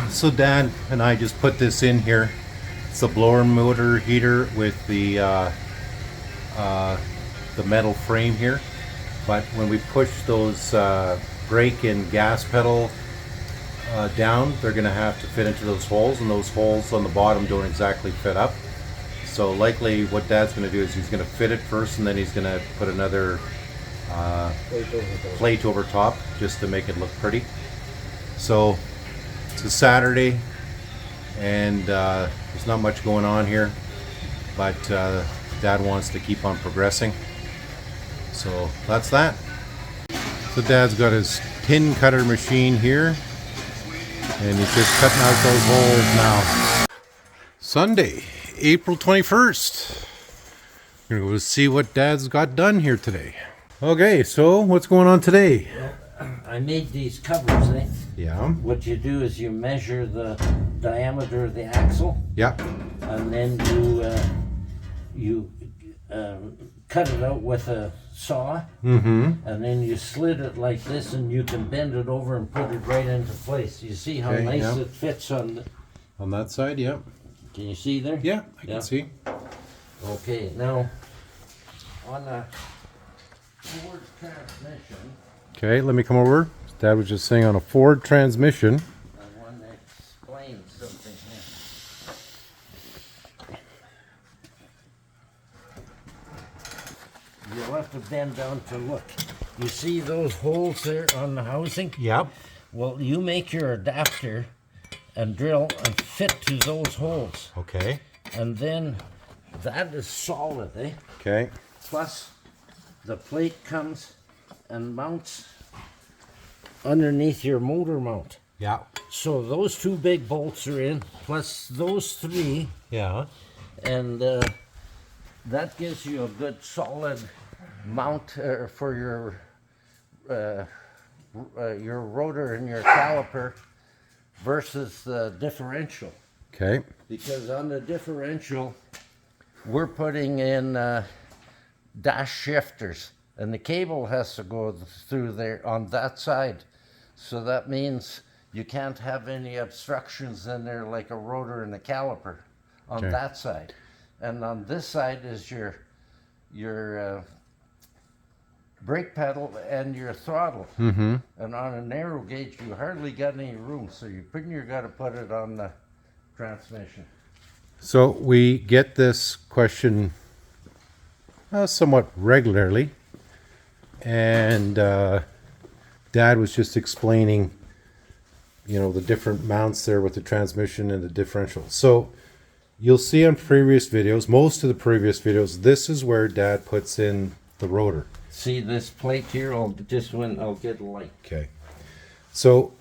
So Dad and I just put this in here. It's a blower motor heater with the metal frame here. But when we push those brake and gas pedal down, they're going to have to fit into those holes, and those holes on the bottom don't exactly fit up. So likely what Dad's going to do is he's going to fit it first, and then he's going to put another plate over top just to make it look pretty. So it's a Saturday, and there's not much going on here, but Dad wants to keep on progressing. So that's that. So Dad's got his pin cutter machine here, and he's just cutting out those holes now. Sunday, April 21st. We're going to go see what Dad's got done here today. Okay, so what's going on today? I made these covers, eh? Yeah. What you do is you measure the diameter of the axle. Yeah. And then you cut it out with a saw. Mm-hmm. And then you slit it like this, and you can bend it over and put it right into place. You see how nice it fits on that side, yeah. Can you see there? Yeah, I can see. Okay, now on a Ford transmission. Okay, let me come over. Dad was just saying on a Ford transmission. I want to explain something here. You'll have to bend down to look. You see those holes there on the housing? Yep. Well, you make your adapter and drill and fit to those holes. Okay. And then that is solid, eh? Okay. Plus the plate comes and mounts underneath your motor mount. Yeah. So those two big bolts are in, plus those three, Yeah. and that gives you a good solid mount for your rotor and your caliper versus the differential. Okay. Because on the differential, we're putting in dash shifters, and the cable has to go through there on that side. So that means you can't have any obstructions in there like a rotor and a caliper on that side. And on this side is your brake pedal and your throttle. Mm-hmm. And on a narrow gauge, you hardly got any room, so you got to put it on the transmission. So we get this question somewhat regularly, and Dad was just explaining, the different mounts there with the transmission and the differential. So you'll see on previous videos, most of the previous videos, this is where Dad puts in the rotor. See this plate here? I'll get a light. Okay. So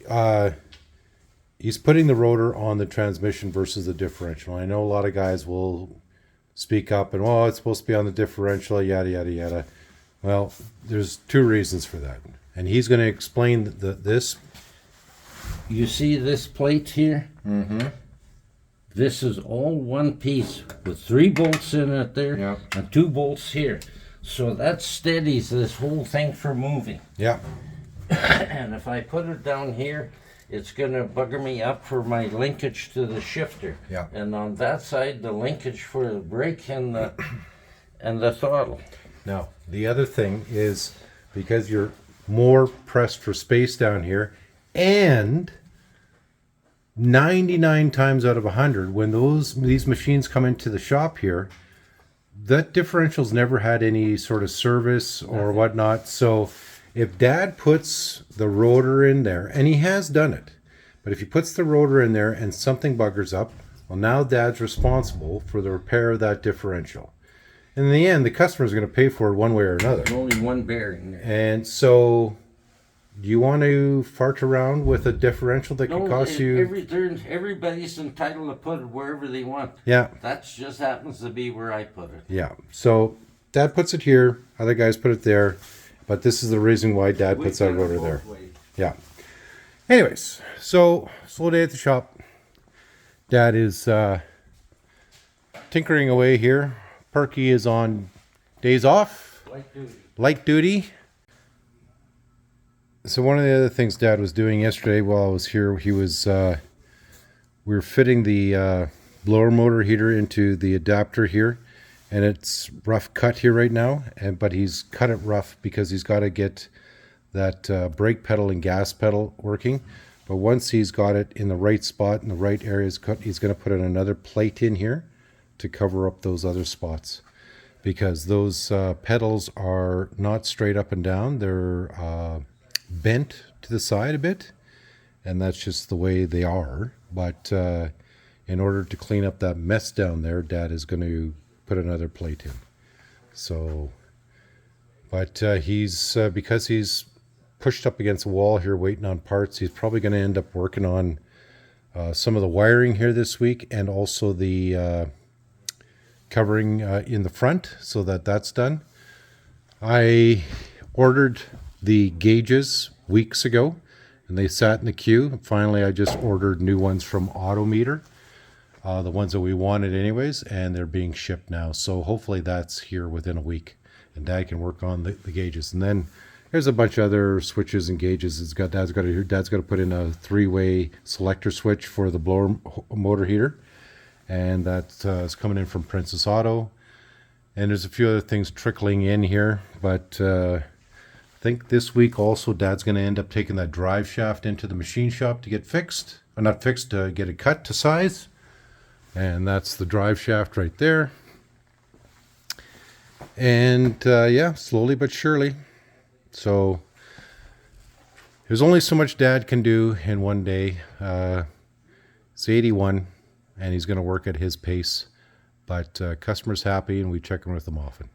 he's putting the rotor on the transmission versus the differential. I know a lot of guys will speak up and, it's supposed to be on the differential, yada, yada, yada. Well, there's two reasons for that. And he's going to explain this. You see this plate here? Mm-hmm. This is all one piece with 3 bolts in it there and 2 bolts here. So that steadies this whole thing from moving. Yeah. And if I put it down here, it's going to bugger me up for my linkage to the shifter. Yeah. And on that side, the linkage for the brake and the throttle. Now, the other thing is because you're more pressed for space down here, and 99 times out of 100, when these machines come into the shop here, that differential's never had any sort of service or whatnot. So if Dad puts the rotor in there, and he has done it, but if he puts the rotor in there and something buggers up, well, now Dad's responsible for the repair of that differential. And in the end, the customer's going to pay for it one way or another. There's only one bearing there. And so, do you want to fart around with a differential that can cost you? Everybody's entitled to put it wherever they want. Yeah. That just happens to be where I put it. Yeah. So, Dad puts it here. Other guys put it there. But this is the reason why Dad puts that rotor there. Yeah. Anyways, so slow day at the shop. Dad is tinkering away here. Perky is on days off. Light duty. So one of the other things Dad was doing yesterday while I was here, he was we're fitting the blower motor heater into the adapter here, and it's rough cut here right now, but he's cut it rough because he's got to get that brake pedal and gas pedal working. But once he's got it in the right spot, in the right areas, he's going to put another plate in here to cover up those other spots, because those pedals are not straight up and down. They're bent to the side a bit, and that's just the way they are. But in order to clean up that mess down there, Dad is going to put another plate in. So, but he's because he's pushed up against the wall here waiting on parts, he's probably going to end up working on some of the wiring here this week, and also the covering in the front, so that's done. I ordered the gauges weeks ago, and they sat in the queue. Finally, I just ordered new ones from Autometer, the ones that we wanted anyways, and they're being shipped now. So hopefully that's here within a week, and Dad can work on the gauges. And then there's a bunch of other switches and gauges. Dad's got to put in a 3-way selector switch for the blower motor heater, and that's coming in from Princess Auto. And there's a few other things trickling in here, but I think this week also Dad's going to end up taking that drive shaft into the machine shop to get fixed, or not fixed, to get it cut to size. And that's the drive shaft right there. And yeah, slowly but surely. So there's only so much Dad can do in one day. It's 81, and he's going to work at his pace. But customer's happy, and we check in with them often.